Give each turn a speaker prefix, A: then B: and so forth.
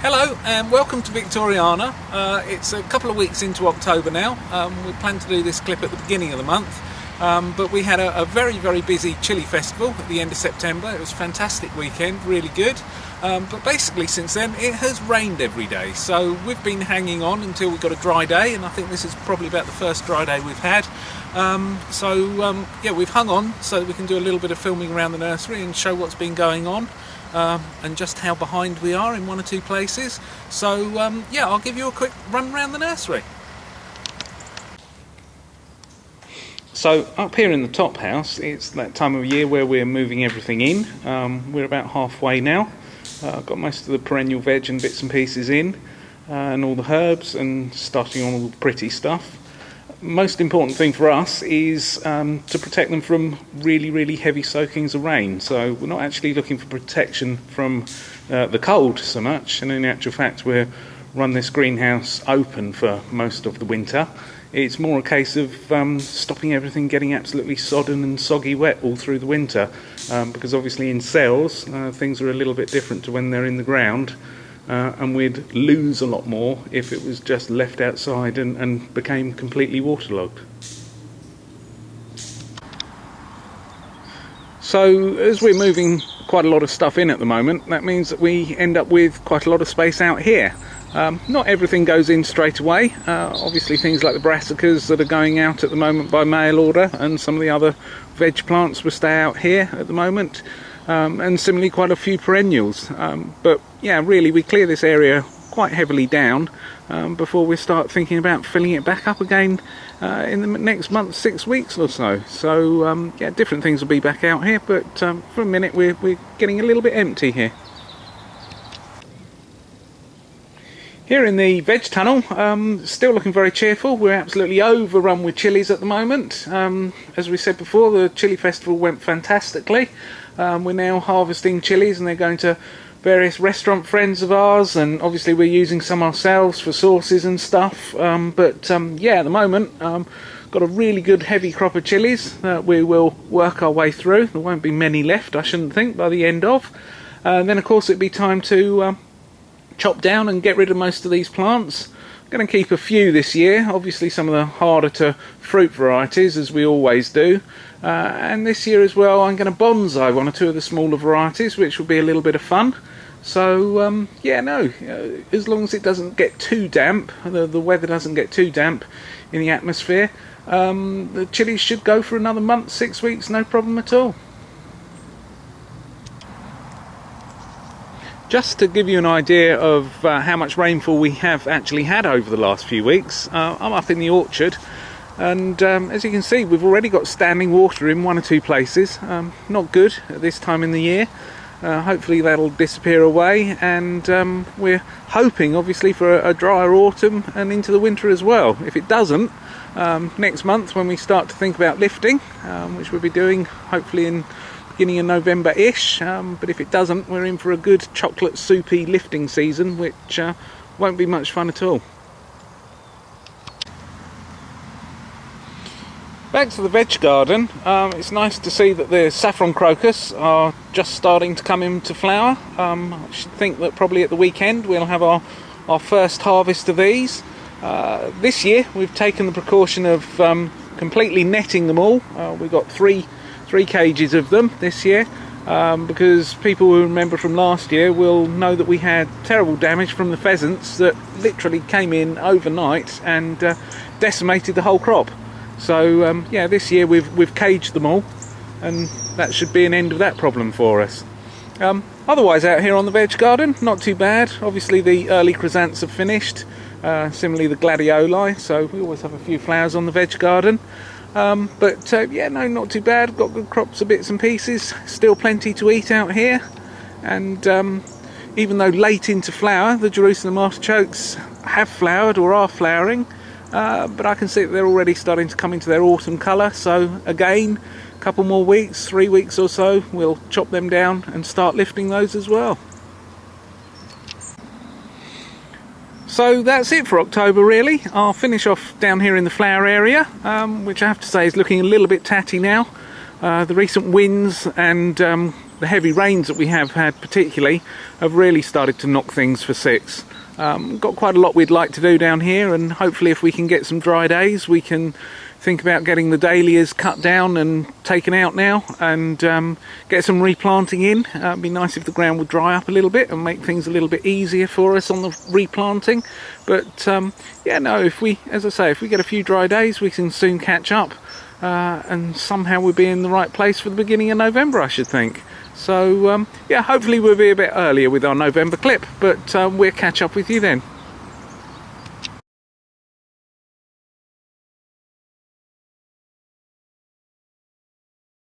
A: Hello and welcome to Victoriana. It's a couple of weeks into October now. We planned to do this clip at the beginning of the month, but we had a very busy chili festival at the end of September. It was a fantastic weekend, really good. But basically since then it has rained every day, so we've been hanging on until we got a dry day, and I think this is probably about the first dry day we've had. Yeah, we've hung on so that we can do a little bit of filming around the nursery and show what's been going on. And just how behind we are in one or two places. So yeah, I'll give you a quick run around the nursery. So up here in the top house, it's that time of year where we're moving everything in. We're about halfway now. I've got most of the perennial veg and bits and pieces in, and all the herbs, and starting on all the pretty stuff. Most important thing for us is to protect them from really heavy soakings of rain. So we're not actually looking for protection from the cold so much, and in actual fact we'll run this greenhouse open for most of the winter. It's more a case of stopping everything getting absolutely sodden and soggy wet all through the winter, because obviously in cells things are a little bit different to when they're in the ground. And we'd lose a lot more if it was just left outside and became completely waterlogged. So as we're moving quite a lot of stuff in at the moment, that means that we end up with quite a lot of space out here. Not everything goes in straight away. Obviously things like the brassicas that are going out at the moment by mail order, and some of the other veg plants will stay out here at the moment. And similarly quite a few perennials, but yeah, really we clear this area quite heavily down before we start thinking about filling it back up again in the next month, 6 weeks or so. So yeah, different things will be back out here, but for a minute we're getting a little bit empty here. Here in the veg tunnel, still looking very cheerful. We're absolutely overrun with chilies at the moment. As we said before, the chili festival went fantastically. We're now harvesting chilies and they're going to various restaurant friends of ours, and obviously we're using some ourselves for sauces and stuff. Yeah, at the moment, got a really good heavy crop of chilies that we will work our way through. There won't be many left, I shouldn't think, by the end of. Then of course it'll be time to chop down and get rid of most of these plants. I'm going to keep a few this year, obviously some of the harder to fruit varieties, as we always do. And this year as well I'm going to bonsai one or two of the smaller varieties, which will be a little bit of fun. So yeah, no, as long as it doesn't get too damp, the weather doesn't get too damp in the atmosphere, the chilies should go for another month, 6 weeks, no problem at all. Just to give you an idea of how much rainfall we have actually had over the last few weeks, I'm up in the orchard, and as you can see we've already got standing water in one or two places. Not good at this time in the year. Hopefully that'll disappear away, and we're hoping obviously for a drier autumn and into the winter as well. If it doesn't, next month when we start to think about lifting, which we'll be doing hopefully in beginning of November-ish, but if it doesn't, we're in for a good chocolate soupy lifting season, which won't be much fun at all. Back to the veg garden, it's nice to see that the saffron crocus are just starting to come into flower. I should think that probably at the weekend we'll have our first harvest of these. This year we've taken the precaution of completely netting them all. We've got three cages of them this year, because people who remember from last year will know that we had terrible damage from the pheasants that literally came in overnight and decimated the whole crop. So yeah, this year we've caged them all, and that should be an end of that problem for us. Otherwise out here on the veg garden, not too bad. Obviously the early chrysanthemums have finished, similarly the gladioli, so we always have a few flowers on the veg garden. Yeah, no, not too bad. Got good crops of bits and pieces. Still plenty to eat out here. And even though late into flower, the Jerusalem artichokes have flowered or are flowering. But I can see that they're already starting to come into their autumn colour. So again, a couple more weeks, 3 weeks or so, we'll chop them down and start lifting those as well. So that's it for October really. I'll finish off down here in the flower area, which I have to say is looking a little bit tatty now. The recent winds and the heavy rains that we have had particularly have really started to knock things for 6. Got quite a lot we'd like to do down here, and hopefully if we can get some dry days we can think about getting the dahlias cut down and taken out now, and get some replanting in. It'd be nice if the ground would dry up a little bit and make things a little bit easier for us on the replanting. But yeah, no, if we, as I say, if we get a few dry days we can soon catch up, and somehow we'll be in the right place for the beginning of November, I should think. So yeah, hopefully we'll be a bit earlier with our November clip, but we'll catch up with you then.